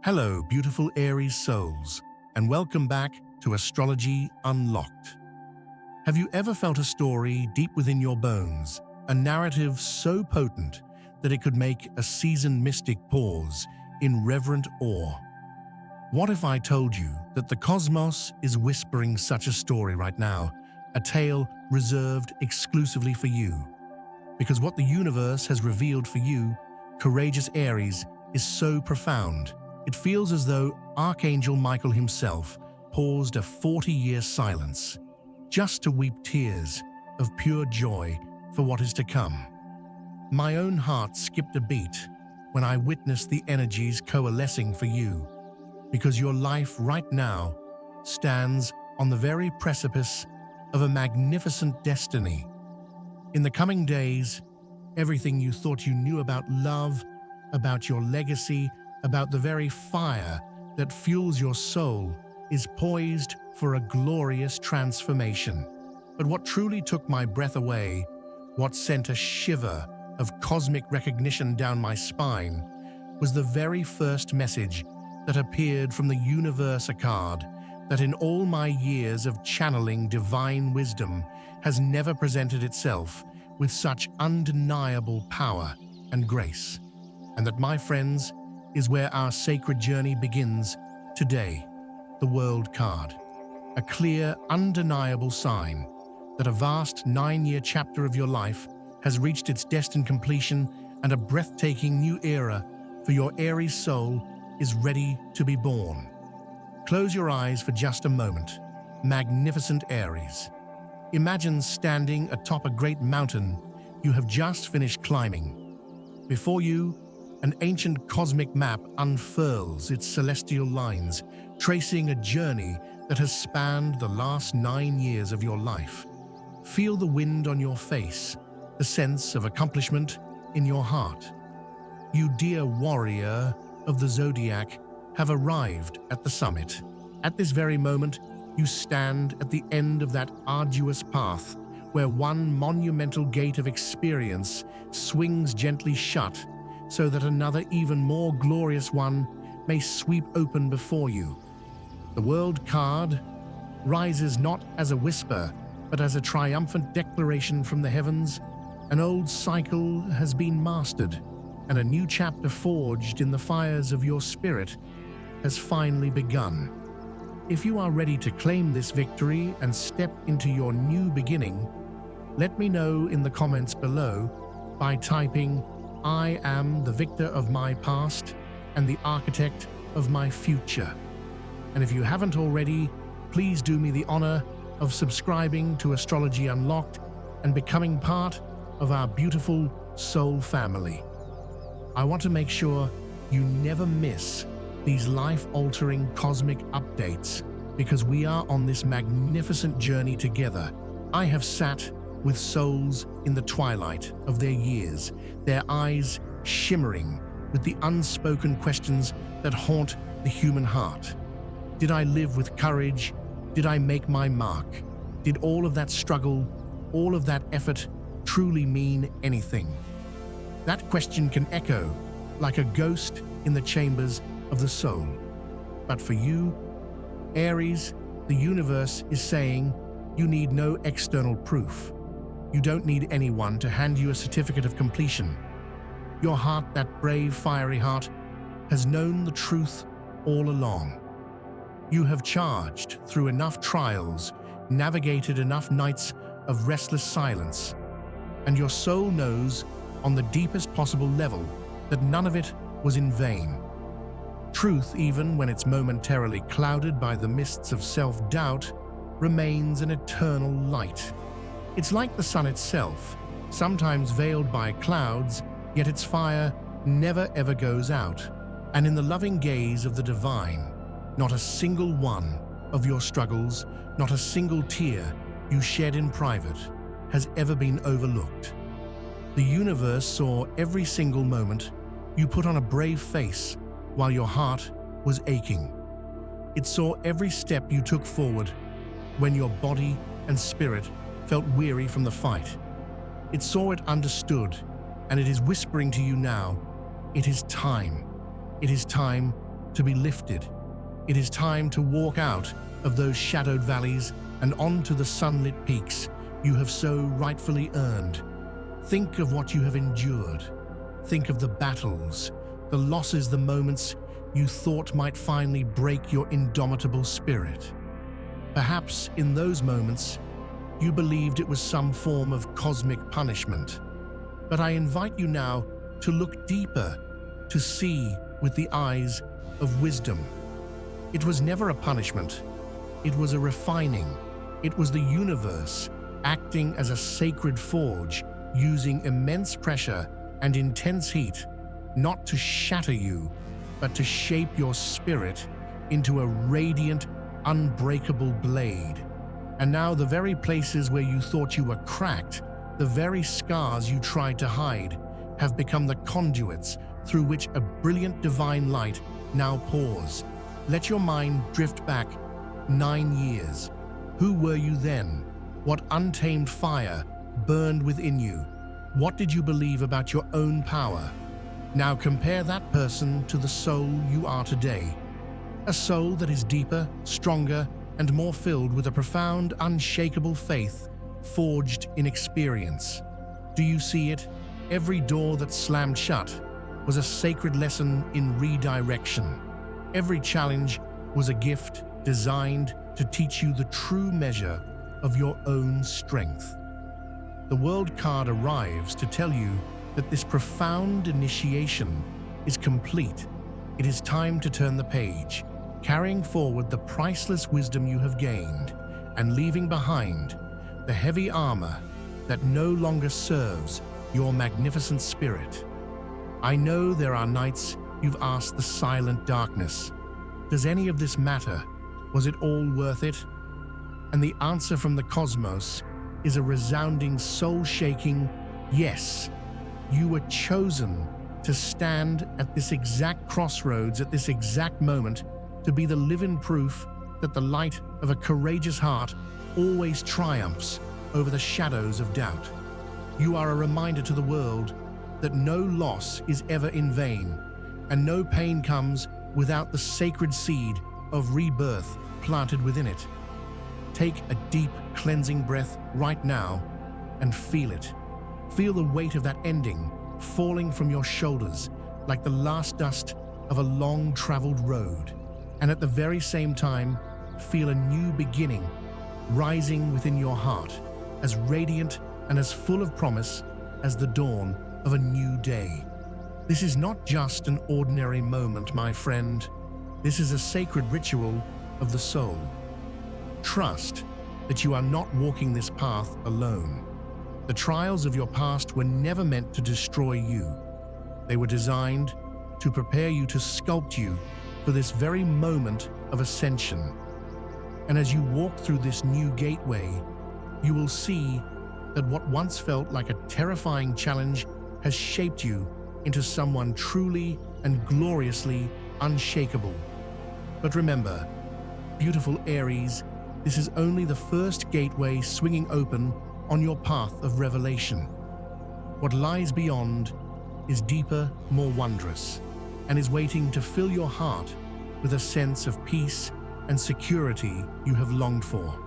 Hello, beautiful Aries souls, and welcome back to Astrology Unlocked. Have you ever felt a story deep within your bones, a narrative so potent that it could make a seasoned mystic pause in reverent awe? What if I told you that the cosmos is whispering such a story right now, a tale reserved exclusively for you? Because what the universe has revealed for you, courageous Aries, is so profound. It feels as though Archangel Michael himself paused a 40-year silence, just to weep tears of pure joy for what is to come. My own heart skipped a beat when I witnessed the energies coalescing for you, because your life right now stands on the very precipice of a magnificent destiny. In the coming days, everything you thought you knew about love, about your legacy, about the very fire that fuels your soul, is poised for a glorious transformation. But what truly took my breath away, what sent a shiver of cosmic recognition down my spine, was the very first message that appeared from the universe, a card that in all my years of channeling divine wisdom has never presented itself with such undeniable power and grace. And that, my friends, is where our sacred journey begins today. The World card, a clear, undeniable sign that a vast 9-year chapter of your life has reached its destined completion, and a breathtaking new era for your Aries soul is ready to be born. Close your eyes for just a moment. Magnificent Aries. Imagine standing atop a great mountain you have just finished climbing. Before you, an ancient cosmic map unfurls its celestial lines, tracing a journey that has spanned the last 9 years of your life. Feel the wind on your face, the sense of accomplishment in your heart. You, dear warrior of the zodiac, have arrived at the summit. At this very moment, you stand at the end of that arduous path, where one monumental gate of experience swings gently shut, so that another, even more glorious one may sweep open before you. The World card rises not as a whisper, but as a triumphant declaration from the heavens. An old cycle has been mastered, and a new chapter forged in the fires of your spirit has finally begun. If you are ready to claim this victory and step into your new beginning, let me know in the comments below by typing "I am the victor of my past and the architect of my future." And if you haven't already, please do me the honor of subscribing to Astrology Unlocked and becoming part of our beautiful soul family. I want to make sure you never miss these life-altering cosmic updates, because we are on this magnificent journey together. I have sat with souls in the twilight of their years, their eyes shimmering with the unspoken questions that haunt the human heart. Did I live with courage? Did I make my mark? Did all of that struggle, all of that effort truly mean anything? That question can echo like a ghost in the chambers of the soul. But for you, Aries, the universe is saying you need no external proof. You don't need anyone to hand you a certificate of completion. Your heart, that brave, fiery heart, has known the truth all along. You have charged through enough trials, navigated enough nights of restless silence, and your soul knows on the deepest possible level that none of it was in vain. Truth, even when it's momentarily clouded by the mists of self-doubt, remains an eternal light. It's like the sun itself, sometimes veiled by clouds, yet its fire never ever goes out. And in the loving gaze of the divine, not a single one of your struggles, not a single tear you shed in private, has ever been overlooked. The universe saw every single moment you put on a brave face while your heart was aching. It saw every step you took forward when your body and spirit felt weary from the fight. It saw it, understood, and it is whispering to you now, it is time. It is time to be lifted. It is time to walk out of those shadowed valleys and onto the sunlit peaks you have so rightfully earned. Think of what you have endured. Think of the battles, the losses, the moments you thought might finally break your indomitable spirit. Perhaps in those moments, you believed it was some form of cosmic punishment. But I invite you now to look deeper, to see with the eyes of wisdom. It was never a punishment. It was a refining. It was the universe acting as a sacred forge, using immense pressure and intense heat, not to shatter you, but to shape your spirit into a radiant, unbreakable blade. And now the very places where you thought you were cracked, the very scars you tried to hide, have become the conduits through which a brilliant divine light now pours. Let your mind drift back 9 years. Who were you then? What untamed fire burned within you? What did you believe about your own power? Now compare that person to the soul you are today. A soul that is deeper, stronger, and more filled with a profound, unshakable faith forged in experience. Do you see it? Every door that slammed shut was a sacred lesson in redirection. Every challenge was a gift designed to teach you the true measure of your own strength. The World card arrives to tell you that this profound initiation is complete. It is time to turn the page, carrying forward the priceless wisdom you have gained and leaving behind the heavy armor that no longer serves your magnificent spirit. I know there are nights you've asked the silent darkness, does any of this matter? Was it all worth it? And the answer from the cosmos is a resounding, soul-shaking yes. You were chosen to stand at this exact crossroads at this exact moment to be the living proof that the light of a courageous heart always triumphs over the shadows of doubt. You are a reminder to the world that no loss is ever in vain, and no pain comes without the sacred seed of rebirth planted within it. Take a deep, cleansing breath right now and feel it. Feel the weight of that ending falling from your shoulders like the last dust of a long-traveled road. And at the very same time, feel a new beginning rising within your heart, as radiant and as full of promise as the dawn of a new day. This is not just an ordinary moment, my friend. This is a sacred ritual of the soul. Trust that you are not walking this path alone. The trials of your past were never meant to destroy you. They were designed to prepare you, to sculpt you for this very moment of ascension. And as you walk through this new gateway, you will see that what once felt like a terrifying challenge has shaped you into someone truly and gloriously unshakable. But remember, beautiful Aries, this is only the first gateway swinging open on your path of revelation. What lies beyond is deeper, more wondrous, and is waiting to fill your heart with a sense of peace and security you have longed for.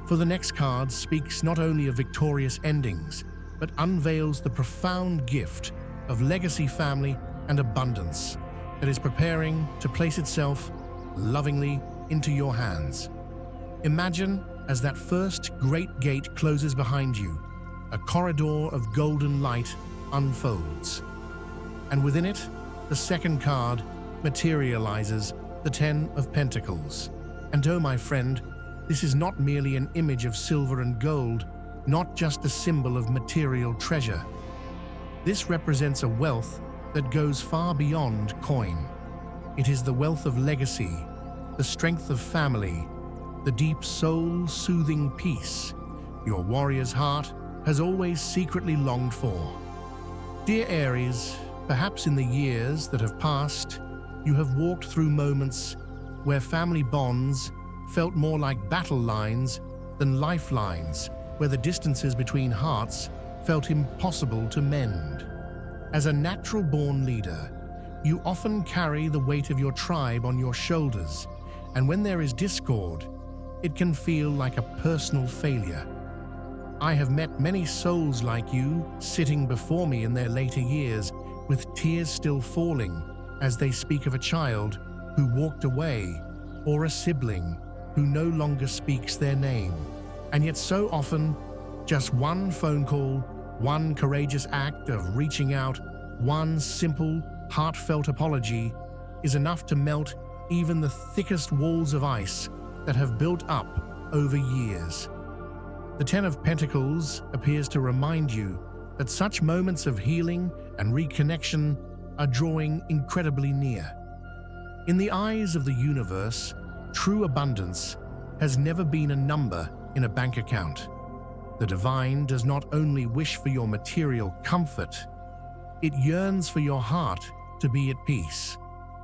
For the next card speaks not only of victorious endings, but unveils the profound gift of legacy, family, and abundance that is preparing to place itself lovingly into your hands. Imagine as that first great gate closes behind you, a corridor of golden light unfolds. And within it, the second card materializes, the 10 of Pentacles. And oh, my friend, this is not merely an image of silver and gold, not just a symbol of material treasure. This represents a wealth that goes far beyond coin. It is the wealth of legacy, the strength of family, the deep soul-soothing peace your warrior's heart has always secretly longed for. Dear Aries, perhaps in the years that have passed, you have walked through moments where family bonds felt more like battle lines than lifelines, where the distances between hearts felt impossible to mend. As a natural-born leader, You often carry the weight of your tribe on your shoulders, and when there is discord, it can feel like a personal failure. I have met many souls like you sitting before me in their later years with tears still falling as they speak of a child who walked away or a sibling who no longer speaks their name. And yet so often, just one phone call, one courageous act of reaching out, one simple, heartfelt apology is enough to melt even the thickest walls of ice that have built up over years. The Ten of Pentacles appears to remind you that such moments of healing and reconnection are drawing incredibly near. In the eyes of the universe, true abundance has never been a number in a bank account. The divine does not only wish for your material comfort, it yearns for your heart to be at peace,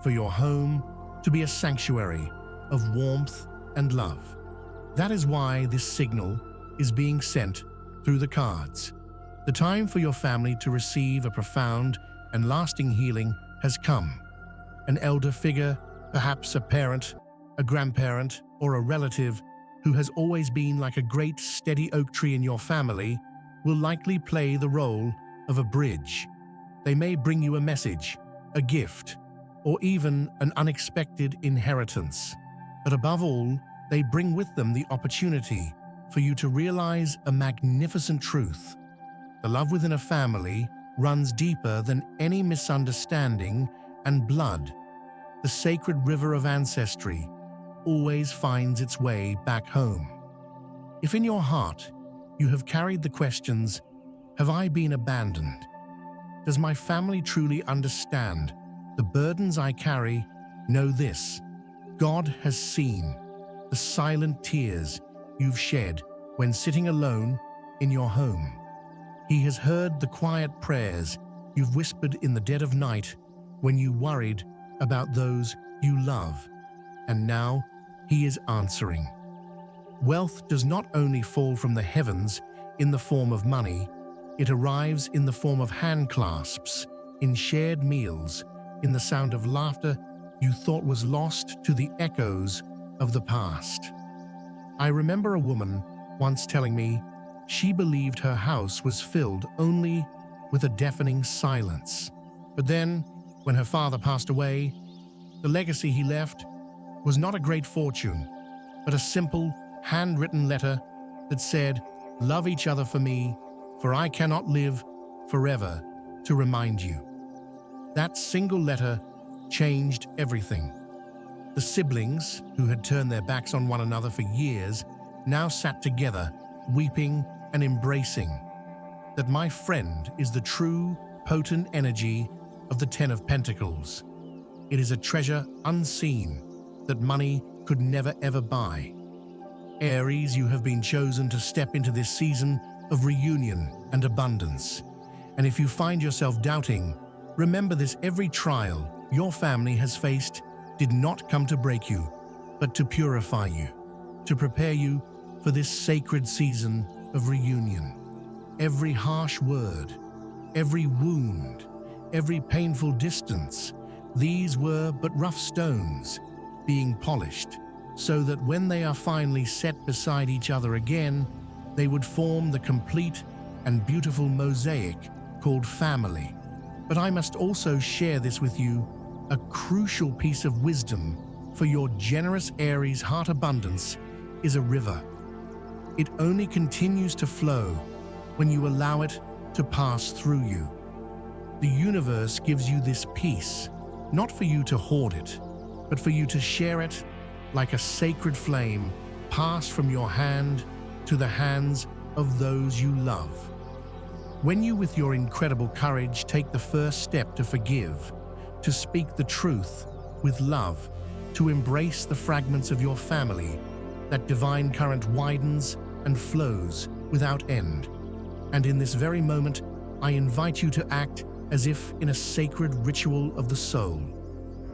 for your home to be a sanctuary of warmth and love. That is why this signal is being sent through the cards. The time for your family to receive a profound and lasting healing has come. An elder figure, perhaps a parent, a grandparent, or a relative who has always been like a great steady oak tree in your family, will likely play the role of a bridge. They may bring you a message, a gift, or even an unexpected inheritance. But above all, they bring with them the opportunity for you to realize a magnificent truth. The love within a family runs deeper than any misunderstanding, and blood, the sacred river of ancestry, always finds its way back home. If in your heart you have carried the questions, have I been abandoned? Does my family truly understand the burdens I carry? Know this: God has seen the silent tears you've shed when sitting alone in your home. He has heard the quiet prayers you've whispered in the dead of night when you worried about those you love. And now He is answering. Wealth does not only fall from the heavens in the form of money, it arrives in the form of hand clasps, in shared meals, in the sound of laughter you thought was lost to the echoes of the past. I remember a woman once telling me she believed her house was filled only with a deafening silence. But then, when her father passed away, the legacy he left was not a great fortune, but a simple, handwritten letter that said, "Love each other for me, for I cannot live forever to remind you." That single letter changed everything. The siblings, who had turned their backs on one another for years, now sat together, weeping and embracing. That my friend is the true, potent energy of the Ten of Pentacles. It is a treasure unseen that money could never ever buy. Aries, you have been chosen to step into this season of reunion and abundance. And if you find yourself doubting, remember this: every trial your family has faced did not come to break you, but to purify you, to prepare you for this sacred season of reunion. Every harsh word, every wound, every painful distance, these were but rough stones being polished, so that when they are finally set beside each other again, they would form the complete and beautiful mosaic called family. But I must also share this with you, a crucial piece of wisdom for your generous Aries heart abundance is a river. It only continues to flow when you allow it to pass through you. The universe gives you this peace, not for you to hoard it, but for you to share it like a sacred flame passed from your hand to the hands of those you love. When you, with your incredible courage, take the first step to forgive, to speak the truth with love, to embrace the fragments of your family, that divine current widens and flows without end. And in this very moment, I invite you to act as if in a sacred ritual of the soul.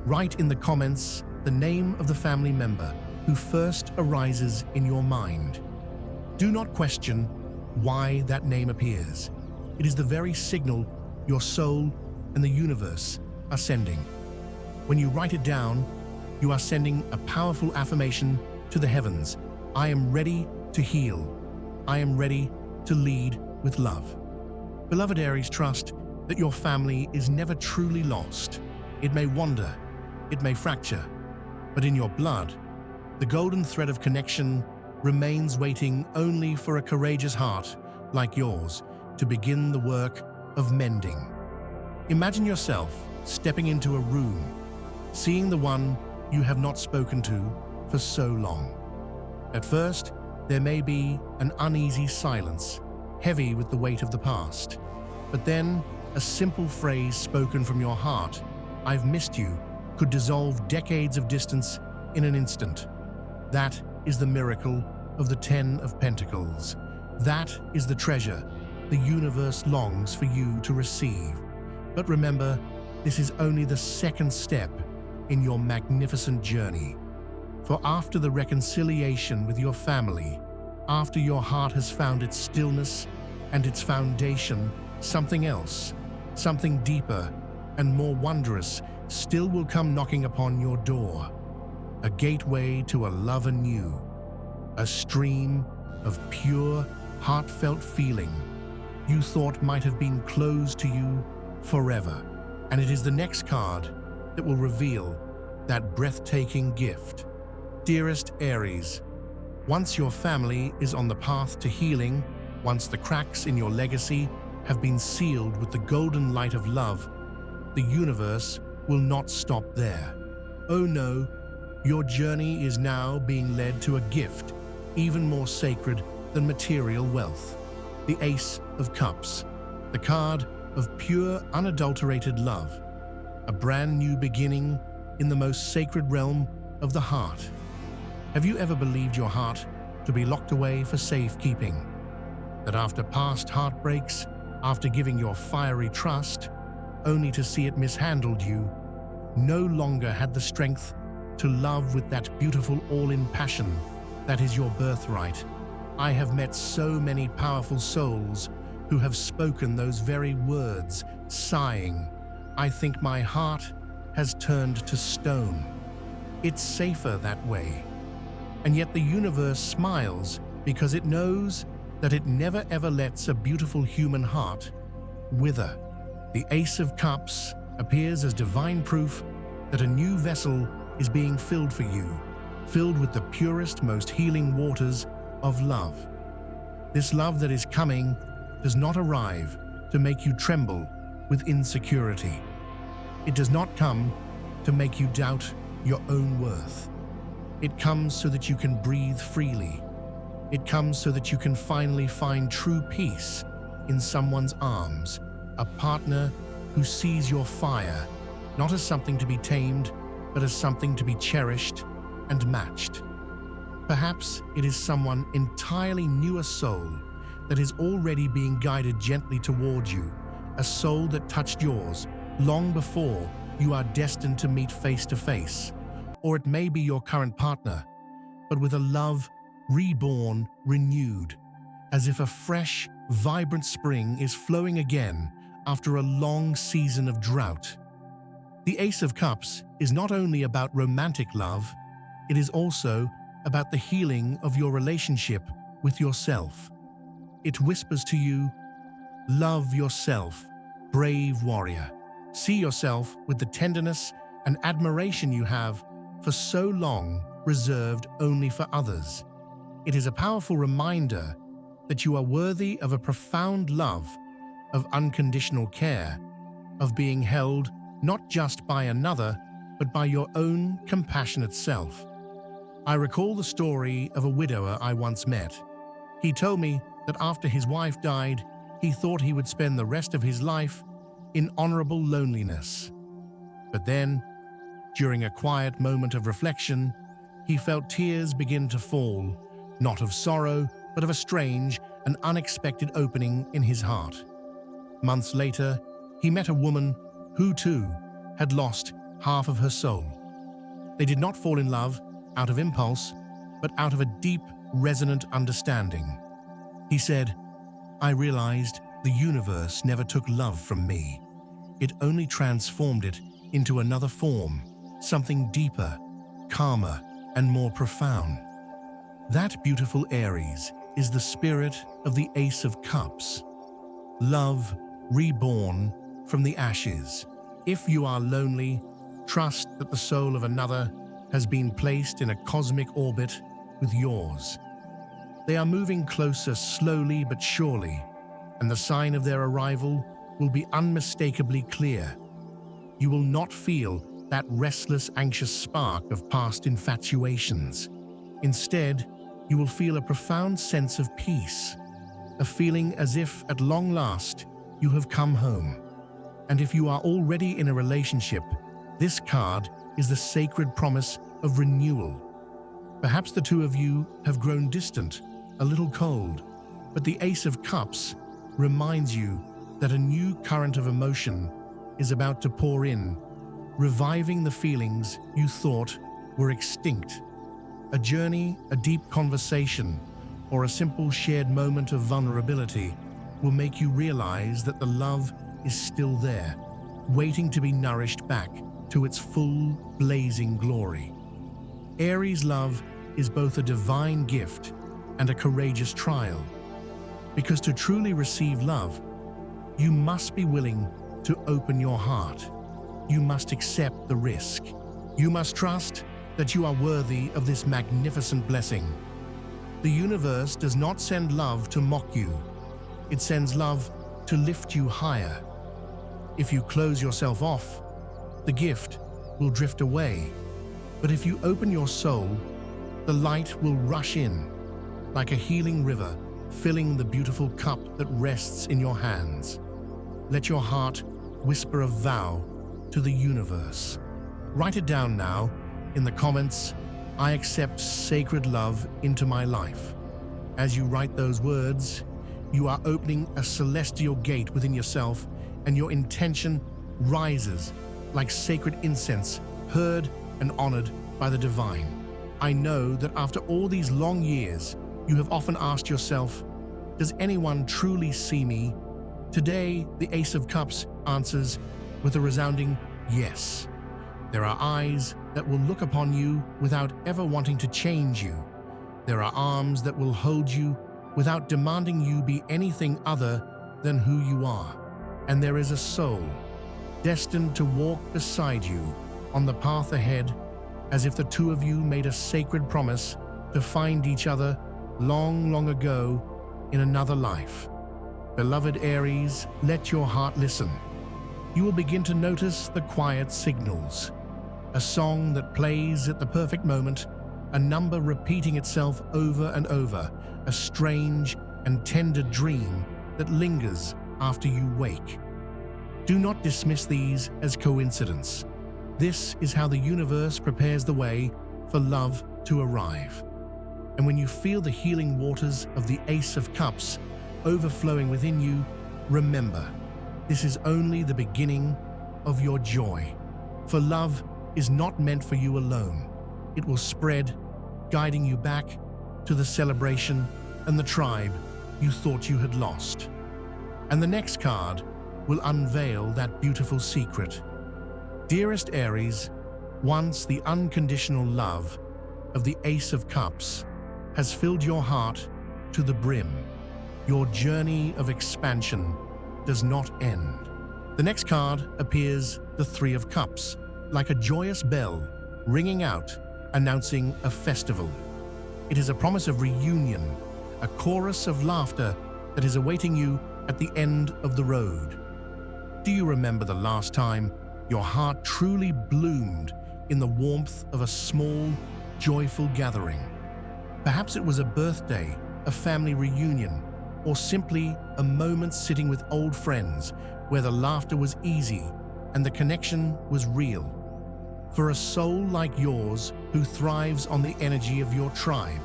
Write in the comments the name of the family member who first arises in your mind. Do not question why that name appears. It is the very signal your soul and the universe ascending. When you write it down, you are sending a powerful affirmation to the heavens. I am ready to heal. I am ready to lead with love. Beloved Aries, trust that your family is never truly lost. It may wander, it may fracture, but in your blood, the golden thread of connection remains, waiting only for a courageous heart like yours to begin the work of mending. Imagine yourself stepping into a room, seeing the one you have not spoken to for so long. At first, there may be an uneasy silence, heavy with the weight of the past. But then, a simple phrase spoken from your heart, "I've missed you," could dissolve decades of distance in an instant. That is the miracle of the Ten of Pentacles. That is the treasure the universe longs for you to receive. But remember, this is only the second step in your magnificent journey. For after the reconciliation with your family, after your heart has found its stillness and its foundation, something else, something deeper and more wondrous still will come knocking upon your door. A gateway to a love anew, a stream of pure, heartfelt feeling you thought might have been closed to you forever. And it is the next card that will reveal that breathtaking gift. Dearest Aries, once your family is on the path to healing, once the cracks in your legacy have been sealed with the golden light of love, the universe will not stop there. Oh no, your journey is now being led to a gift even more sacred than material wealth. The Ace of Cups, the card of pure, unadulterated love, a brand new beginning in the most sacred realm of the heart. Have you ever believed your heart to be locked away for safekeeping? That after past heartbreaks, after giving your fiery trust, only to see it mishandled, you no longer had the strength to love with that beautiful all-in passion that is your birthright. I have met so many powerful souls who have spoken those very words, sighing, "I think my heart has turned to stone. It's safer that way." And yet the universe smiles because it knows that it never ever lets a beautiful human heart wither. The Ace of Cups appears as divine proof that a new vessel is being filled for you, filled with the purest, most healing waters of love. This love that is coming does not arrive to make you tremble with insecurity. It does not come to make you doubt your own worth. It comes so that you can breathe freely. It comes so that you can finally find true peace in someone's arms, a partner who sees your fire not as something to be tamed, but as something to be cherished and matched. Perhaps it is someone entirely new, a soul that is already being guided gently toward you, a soul that touched yours long before you are destined to meet face to face. Or it may be your current partner, but with a love reborn, renewed, as if a fresh, vibrant spring is flowing again after a long season of drought. The Ace of Cups is not only about romantic love, it is also about the healing of your relationship with yourself. It whispers to you, love yourself, brave warrior. See yourself with the tenderness and admiration you have for so long reserved only for others. It is a powerful reminder that you are worthy of a profound love, of unconditional care, of being held not just by another, but by your own compassionate self. I recall the story of a widower I once met. He told me that after his wife died, he thought he would spend the rest of his life in honorable loneliness. But then, during a quiet moment of reflection, he felt tears begin to fall, not of sorrow, but of a strange and unexpected opening in his heart. Months later, he met a woman who too had lost half of her soul. They did not fall in love out of impulse, but out of a deep, resonant understanding. He said, "I realized the universe never took love from me. It only transformed it into another form, something deeper, calmer, and more profound. That beautiful Aries is the spirit of the Ace of Cups. Love reborn from the ashes. If you are lonely, trust that the soul of another has been placed in a cosmic orbit with yours. They are moving closer slowly but surely, and the sign of their arrival will be unmistakably clear. You will not feel that restless, anxious spark of past infatuations. Instead, you will feel a profound sense of peace, a feeling as if, at long last, you have come home. And if you are already in a relationship, this card is the sacred promise of renewal. Perhaps the two of you have grown distant, a little cold, but the Ace of Cups reminds you that a new current of emotion is about to pour in, reviving the feelings you thought were extinct. A journey, a deep conversation, or a simple shared moment of vulnerability will make you realize that the love is still there, waiting to be nourished back to its full, blazing glory. Aries love is both a divine gift and a courageous trial, because to truly receive love, you must be willing to open your heart. You must accept the risk. You must trust that you are worthy of this magnificent blessing. The universe does not send love to mock you. It sends love to lift you higher. If you close yourself off, the gift will drift away. But if you open your soul, the light will rush in, like a healing river, filling the beautiful cup that rests in your hands. Let your heart whisper a vow to the universe. Write it down now in the comments. I accept sacred love into my life. As you write those words, you are opening a celestial gate within yourself, and your intention rises like sacred incense, heard and honored by the divine. I know that after all these long years, you have often asked yourself, does anyone truly see me? Today, the Ace of Cups answers with a resounding yes. There are eyes that will look upon you without ever wanting to change you. There are arms that will hold you without demanding you be anything other than who you are. And there is a soul destined to walk beside you on the path ahead, as if the two of you made a sacred promise to find each other long, long ago in another life. Beloved Aries, let your heart listen. You will begin to notice the quiet signals. A song that plays at the perfect moment, a number repeating itself over and over, a strange and tender dream that lingers after you wake. Do not dismiss these as coincidence. This is how the universe prepares the way for love to arrive. And when you feel the healing waters of the Ace of Cups overflowing within you, remember, this is only the beginning of your joy. For love is not meant for you alone. It will spread, guiding you back to the celebration and the tribe you thought you had lost. And the next card will unveil that beautiful secret. Dearest Aries, once the unconditional love of the Ace of Cups has filled your heart to the brim, your journey of expansion does not end. The next card appears the Three of Cups, like a joyous bell ringing out, announcing a festival. It is a promise of reunion, a chorus of laughter that is awaiting you at the end of the road. Do you remember the last time your heart truly bloomed in the warmth of a small, joyful gathering? Perhaps it was a birthday, a family reunion, or simply a moment sitting with old friends where the laughter was easy and the connection was real. For a soul like yours who thrives on the energy of your tribe,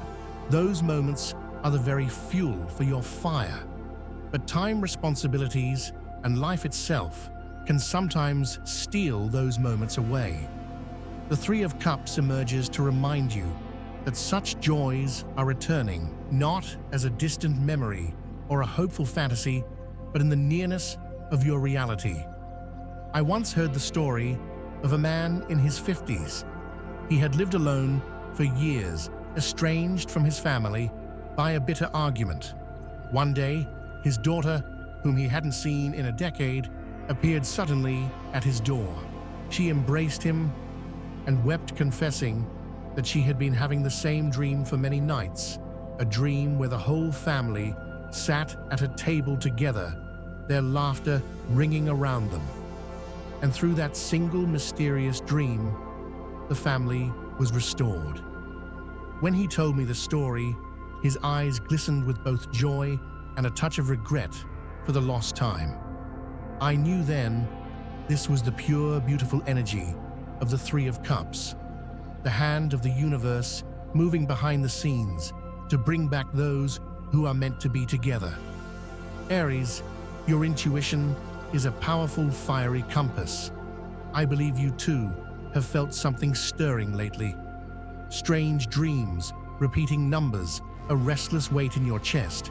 those moments are the very fuel for your fire. But time, responsibilities, and life itself can sometimes steal those moments away. The Three of Cups emerges to remind you that such joys are returning, not as a distant memory or a hopeful fantasy, but in the nearness of your reality. I once heard the story of a man in his 50s. He had lived alone for years, estranged from his family by a bitter argument. One day, his daughter, whom he hadn't seen in a decade, appeared suddenly at his door. She embraced him and wept, confessing that she had been having the same dream for many nights, a dream where the whole family sat at a table together, their laughter ringing around them. And through that single mysterious dream, the family was restored. When he told me the story, his eyes glistened with both joy and a touch of regret for the lost time. I knew then this was the pure, beautiful energy of the Three of Cups, the hand of the universe moving behind the scenes to bring back those who are meant to be together. Aries, your intuition is a powerful, fiery compass. I believe you too have felt something stirring lately. Strange dreams, repeating numbers, a restless weight in your chest,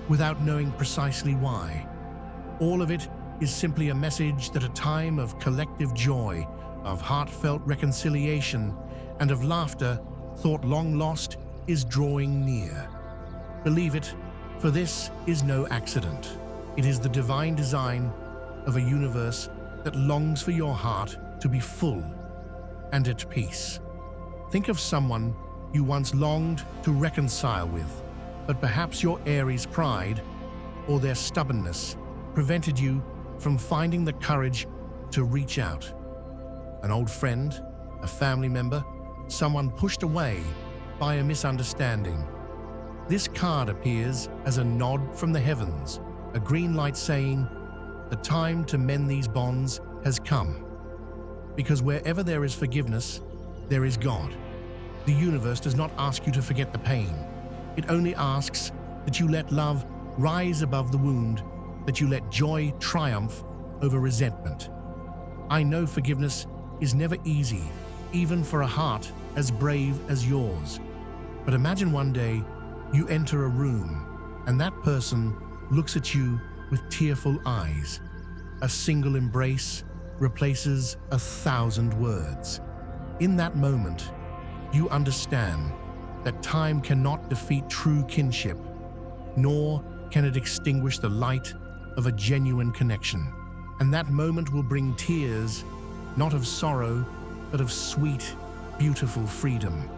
without knowing precisely why. All of it is simply a message that a time of collective joy, of heartfelt reconciliation, and of laughter thought long lost is drawing near. Believe it, for this is no accident. It is the divine design of a universe that longs for your heart to be full and at peace. Think of someone you once longed to reconcile with, but perhaps your Aries pride or their stubbornness prevented you from finding the courage to reach out. An old friend, a family member, someone pushed away by a misunderstanding. This card appears as a nod from the heavens, a green light saying, the time to mend these bonds has come. Because wherever there is forgiveness, there is God. The universe does not ask you to forget the pain. It only asks that you let love rise above the wound, that you let joy triumph over resentment. I know forgiveness is never easy, even for a heart as brave as yours. But imagine one day you enter a room and that person looks at you with tearful eyes. A single embrace replaces 1,000 words. In that moment, you understand that time cannot defeat true kinship, nor can it extinguish the light of a genuine connection. And that moment will bring tears, not of sorrow, but of sweet, beautiful freedom.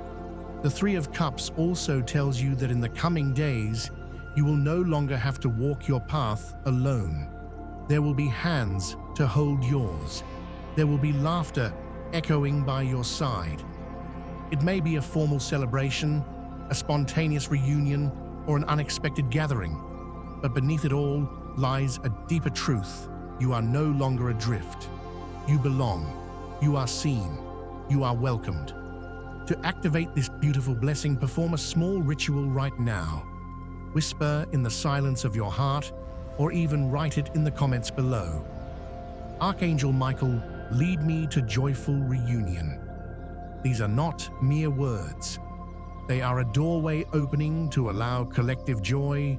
The Three of Cups also tells you that in the coming days, you will no longer have to walk your path alone. There will be hands to hold yours. There will be laughter echoing by your side. It may be a formal celebration, a spontaneous reunion, or an unexpected gathering, but beneath it all lies a deeper truth. You are no longer adrift. You belong. You are seen. You are welcomed. To activate this beautiful blessing, perform a small ritual right now. Whisper in the silence of your heart, or even write it in the comments below. Archangel Michael, lead me to joyful reunion. These are not mere words. They are a doorway opening to allow collective joy,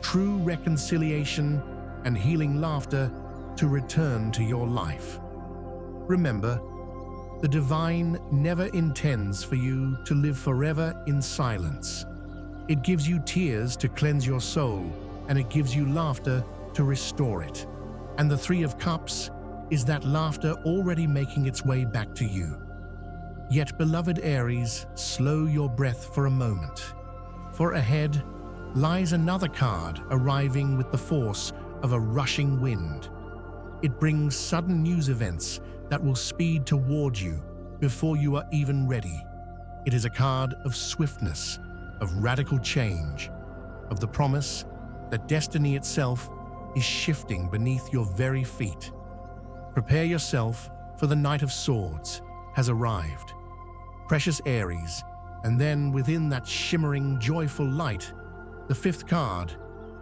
true reconciliation, and healing laughter to return to your life. Remember, the divine never intends for you to live forever in silence. It gives you tears to cleanse your soul, and it gives you laughter to restore it. And the Three of Cups is that laughter already making its way back to you. Yet, beloved Aries, slow your breath for a moment. For ahead lies another card arriving with the force of a rushing wind. It brings sudden news events that will speed toward you before you are even ready. It is a card of swiftness, of radical change, of the promise that destiny itself is shifting beneath your very feet. Prepare yourself, for the Knight of Swords has arrived. Precious Aries, and then within that shimmering, joyful light, the fifth card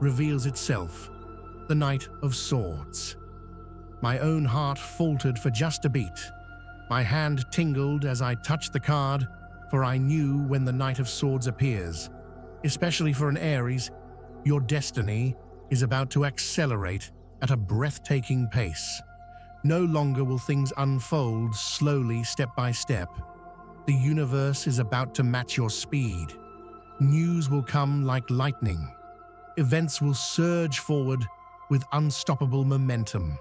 reveals itself, the Knight of Swords. My own heart faltered for just a beat. My hand tingled as I touched the card, for I knew when the Knight of Swords appears, especially for an Aries, your destiny is about to accelerate at a breathtaking pace. No longer will things unfold slowly, step by step. The universe is about to match your speed. News will come like lightning. Events will surge forward with unstoppable momentum.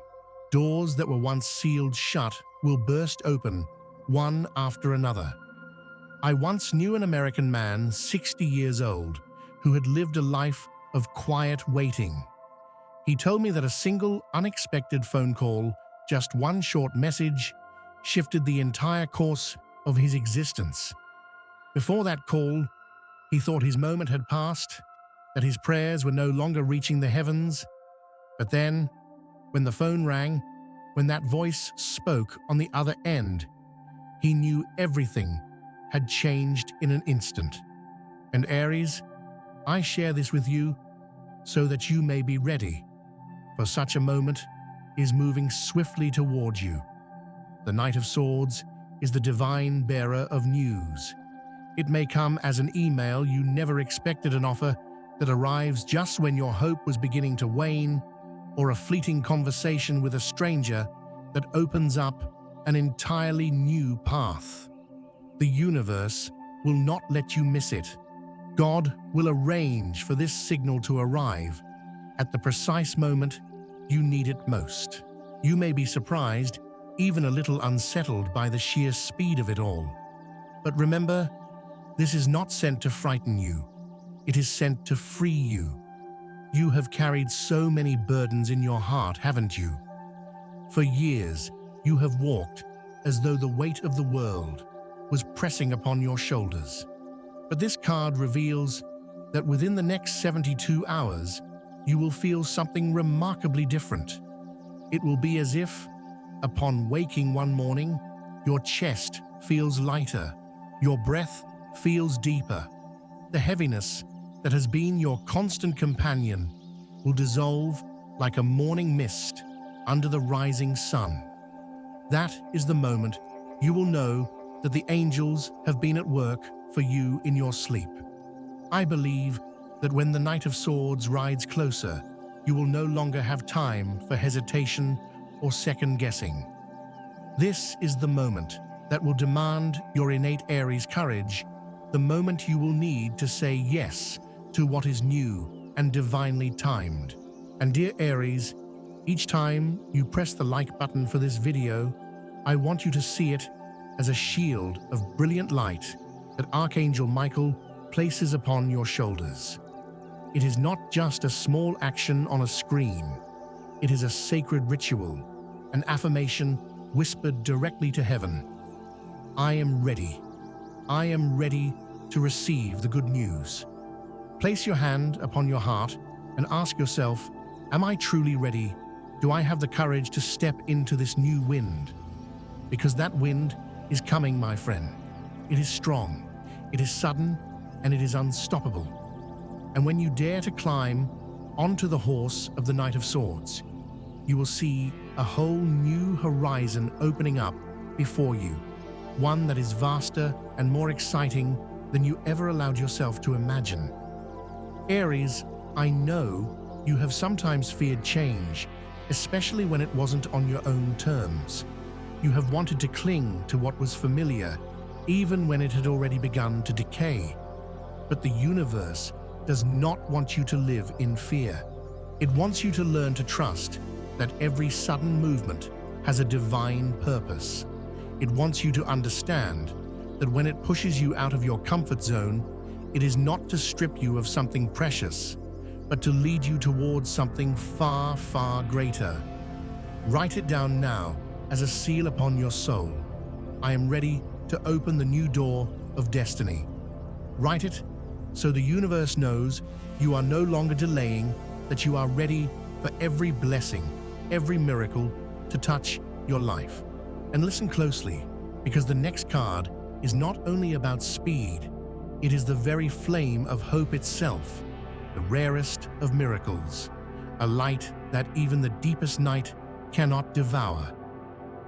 Doors that were once sealed shut will burst open, one after another. I once knew an American man, 60 years old, who had lived a life of quiet waiting. He told me that a single, unexpected phone call, just one short message, shifted the entire course of his existence. Before that call, he thought his moment had passed, that his prayers were no longer reaching the heavens. But then, when the phone rang, when that voice spoke on the other end, he knew everything had changed in an instant. And Aries, I share this with you so that you may be ready, for such a moment is moving swiftly towards you. The Knight of Swords is the divine bearer of news. It may come as an email you never expected, an offer that arrives just when your hope was beginning to wane, or a fleeting conversation with a stranger that opens up an entirely new path. The universe will not let you miss it. God will arrange for this signal to arrive at the precise moment you need it most. You may be surprised, even a little unsettled by the sheer speed of it all. But remember, this is not sent to frighten you. It is sent to free you. You have carried so many burdens in your heart, haven't you? For years, you have walked as though the weight of the world was pressing upon your shoulders. But this card reveals that within the next 72 hours, you will feel something remarkably different. It will be as if, upon waking one morning, your chest feels lighter, your breath feels deeper. The heaviness that has been your constant companion will dissolve like a morning mist under the rising sun. That is the moment you will know that the angels have been at work for you in your sleep. I believe that when the Knight of Swords rides closer, you will no longer have time for hesitation or second-guessing. This is the moment that will demand your innate Aries courage, the moment you will need to say yes to what is new and divinely timed. And dear Aries, each time you press the like button for this video, I want you to see it as a shield of brilliant light that Archangel Michael places upon your shoulders. It is not just a small action on a screen. It is a sacred ritual, an affirmation whispered directly to heaven. I am ready. I am ready to receive the good news. Place your hand upon your heart and ask yourself, am I truly ready? Do I have the courage to step into this new wind? Because that wind is coming, my friend. It is strong, it is sudden, and it is unstoppable. And when you dare to climb onto the horse of the Knight of Swords, you will see a whole new horizon opening up before you, one that is vaster and more exciting than you ever allowed yourself to imagine. Aries, I know you have sometimes feared change, especially when it wasn't on your own terms. You have wanted to cling to what was familiar, even when it had already begun to decay. But the universe does not want you to live in fear. It wants you to learn to trust that every sudden movement has a divine purpose. It wants you to understand that when it pushes you out of your comfort zone, it is not to strip you of something precious, but to lead you towards something far, far greater. Write it down now as a seal upon your soul. I am ready to open the new door of destiny. Write it so the universe knows you are no longer delaying, that you are ready for every blessing, every miracle to touch your life. And listen closely, because the next card is not only about speed, it is the very flame of hope itself, the rarest of miracles, a light that even the deepest night cannot devour.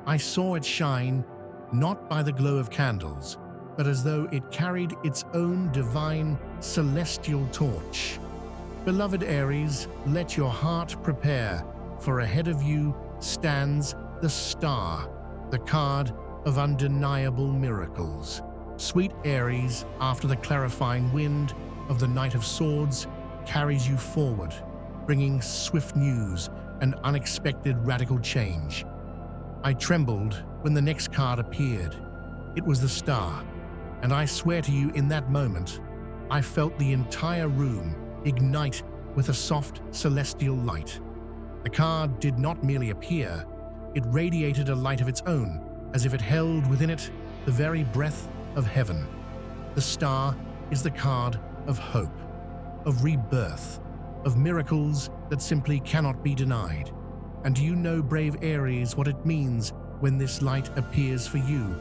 I saw it shine not by the glow of candles, but as though it carried its own divine celestial torch. Beloved Aries, let your heart prepare, for ahead of you stands the Star, the card of undeniable miracles. Sweet Aries, after the clarifying wind of the Knight of Swords carries you forward, bringing swift news and unexpected radical change. I trembled when the next card appeared. It was the Star, and I swear to you, in that moment, I felt the entire room ignite with a soft celestial light. The card did not merely appear, it radiated a light of its own, as if it held within it the very breath of heaven. The Star is the card of hope, of rebirth, of miracles that simply cannot be denied. And do you know, brave Aries, what it means when this light appears for you?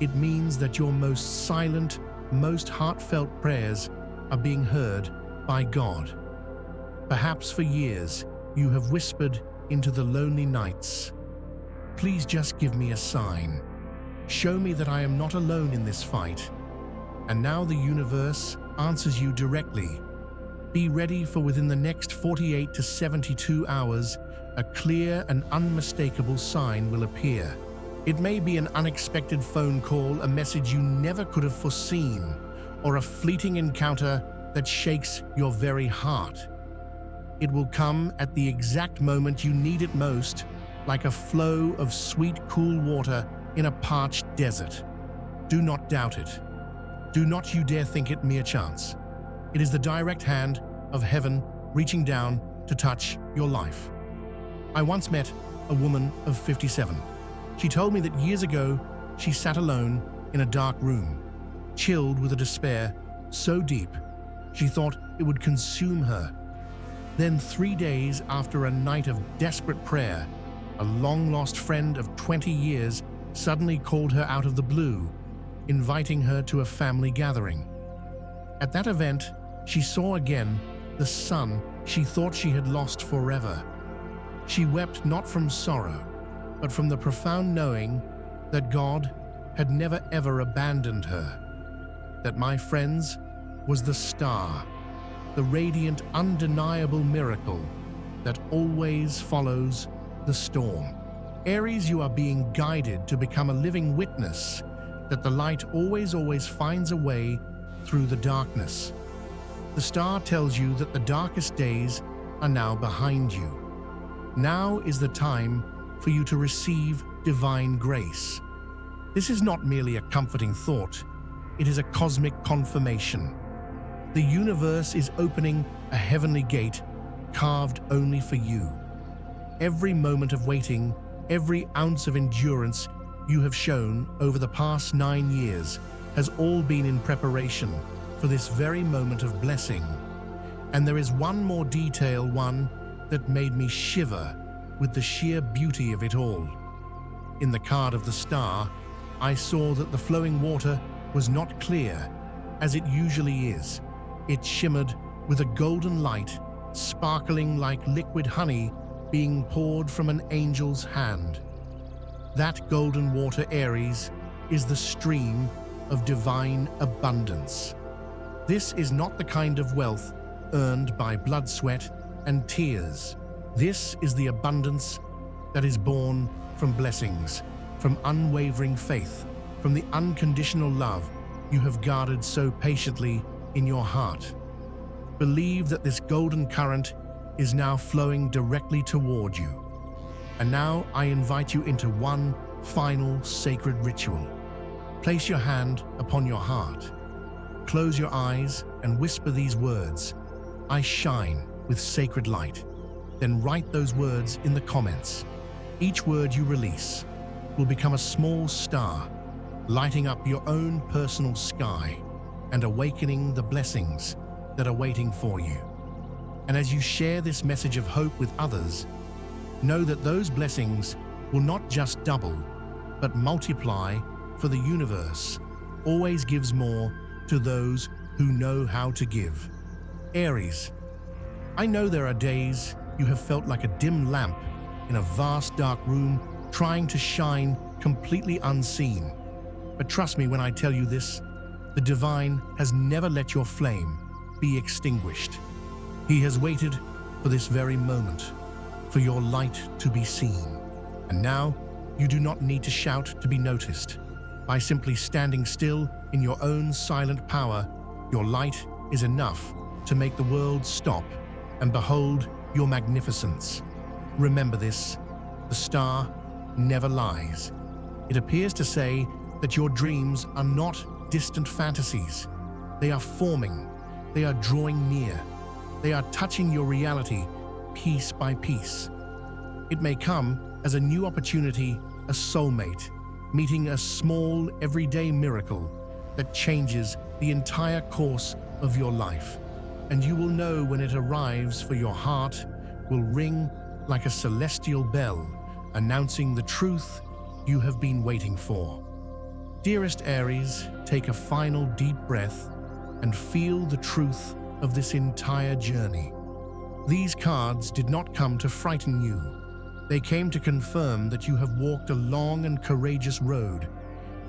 It means that your most silent, most heartfelt prayers are being heard by God. Perhaps for years, you have whispered into the lonely nights, "Please just give me a sign. Show me that I am not alone in this fight." And now the universe answers you directly. Be ready, for within the next 48 to 72 hours, a clear and unmistakable sign will appear. It may be an unexpected phone call, a message you never could have foreseen, or a fleeting encounter that shakes your very heart. It will come at the exact moment you need it most, like a flow of sweet, cool water in a parched desert. Do not doubt it. Do not you dare think it mere chance. It is the direct hand of heaven reaching down to touch your life. I once met a woman of 57. She told me that years ago, she sat alone in a dark room, chilled with a despair so deep, she thought it would consume her. Then 3 days after a night of desperate prayer, a long-lost friend of 20 years suddenly called her out of the blue, inviting her to a family gathering. At that event, she saw again the son she thought she had lost forever. She wept not from sorrow, but from the profound knowing that God had never ever abandoned her. That, my friends, was the Star, the radiant, undeniable miracle that always follows the storm. Aries, you are being guided to become a living witness that the light always finds a way through the darkness. The Star tells you that the darkest days are now behind you. Now is the time for you to receive divine grace. This is not merely a comforting thought, it is a cosmic confirmation. The universe is opening a heavenly gate carved only for you. Every moment of waiting, every ounce of endurance you have shown over the past 9 years has all been in preparation for this very moment of blessing. And there is one more detail, one that made me shiver with the sheer beauty of it all. In the card of the Star, I saw that the flowing water was not clear, as it usually is. It shimmered with a golden light, sparkling like liquid honey being poured from an angel's hand. That golden water, Aries, is the stream of divine abundance. This is not the kind of wealth earned by blood, sweat, and tears. This is the abundance that is born from blessings, from unwavering faith, from the unconditional love you have guarded so patiently in your heart. Believe that this golden current is now flowing directly toward you. And now I invite you into one final sacred ritual. Place your hand upon your heart. Close your eyes and whisper these words, "I shine with sacred light." Then write those words in the comments. Each word you release will become a small star, lighting up your own personal sky and awakening the blessings that are waiting for you. And as you share this message of hope with others, know that those blessings will not just double, but multiply, for the universe always gives more to those who know how to give. Aries, I know there are days you have felt like a dim lamp in a vast dark room trying to shine completely unseen. But trust me when I tell you this, the divine has never let your flame be extinguished. He has waited for this very moment, for your light to be seen. And now, You do not need to shout to be noticed. By simply standing still in your own silent power, your light is enough to make the world stop and behold your magnificence. Remember this, the star never lies. It appears to say that your dreams are not distant fantasies. They are forming, they are drawing near, they are touching your reality piece by piece. It may come as a new opportunity, a soulmate, meeting a small, everyday miracle that changes the entire course of your life. And you will know when it arrives, for your heart will ring like a celestial bell, announcing the truth you have been waiting for. Dearest Aries, take a final deep breath and feel the truth of this entire journey. These cards did not come to frighten you. They came to confirm that you have walked a long and courageous road,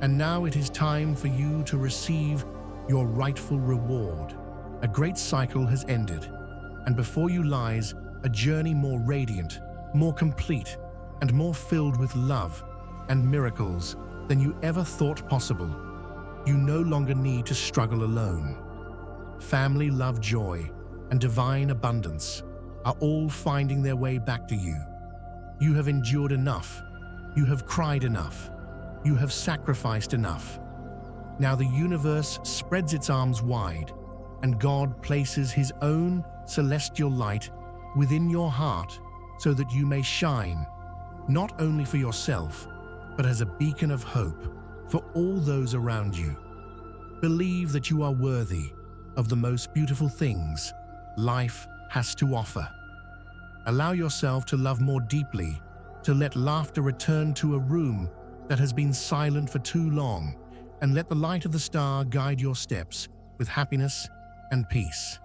and now it is time for you to receive your rightful reward. A great cycle has ended, and before you lies a journey more radiant, more complete, and more filled with love and miracles than you ever thought possible. You no longer need to struggle alone. Family, love, joy, and divine abundance are all finding their way back to you. You have endured enough. You have cried enough. You have sacrificed enough. Now the universe spreads its arms wide, and God places His own celestial light within your heart so that you may shine, not only for yourself, but as a beacon of hope for all those around you. Believe that you are worthy of the most beautiful things life has to offer. Allow yourself to love more deeply, to let laughter return to a room that has been silent for too long, and let the light of the star guide your steps with happiness and peace.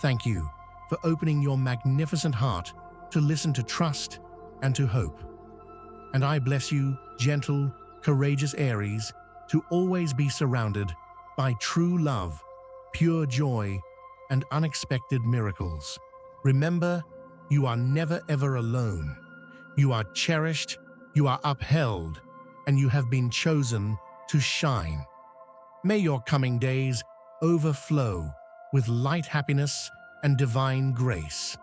Thank you for opening your magnificent heart to listen to trust and to hope. And I bless you, gentle, courageous Aries, to always be surrounded by true love, pure joy, and unexpected miracles. Remember, you are never ever alone. You are cherished, you are upheld, and you have been chosen to shine. May your coming days overflow with light, happiness, and divine grace.